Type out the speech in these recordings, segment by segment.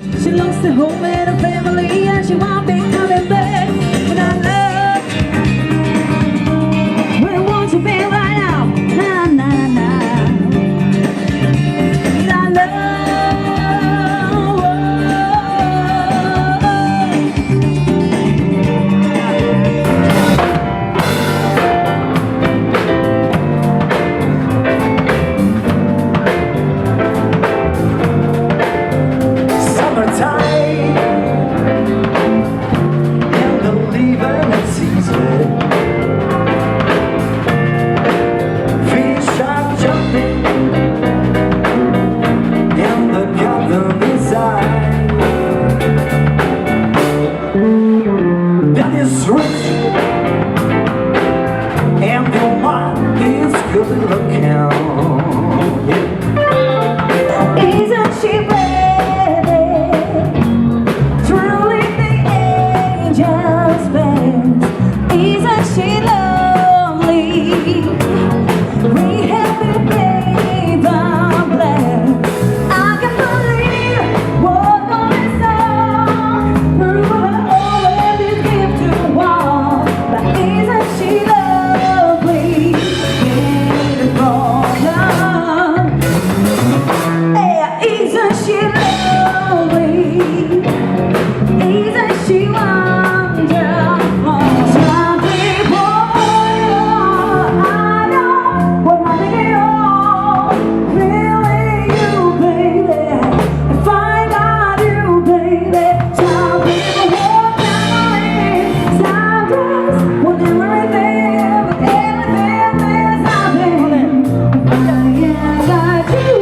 She lost her home and her family, and she won't be coming back. But I love, where won't you be right now? Na na na. But I love. Isn't she baby, truly the angel's face? Isn't she lovely? We have been made by blessed. I can believe what on this song through her already give to walk. But isn't she lovely? Beautiful love. Yeah, isn't she lovely? Isn't she wonderful? Something more I know what I need. Really you, baby. If I got you, baby. Something more memory. Some days will never reveal, but everything is happening. I got you.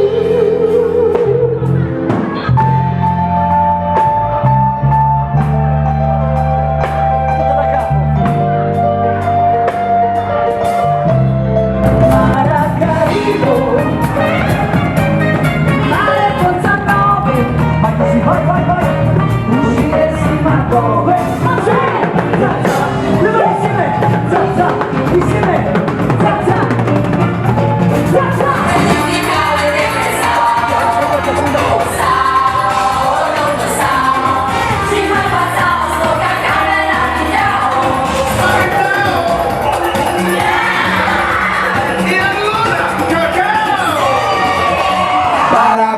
Para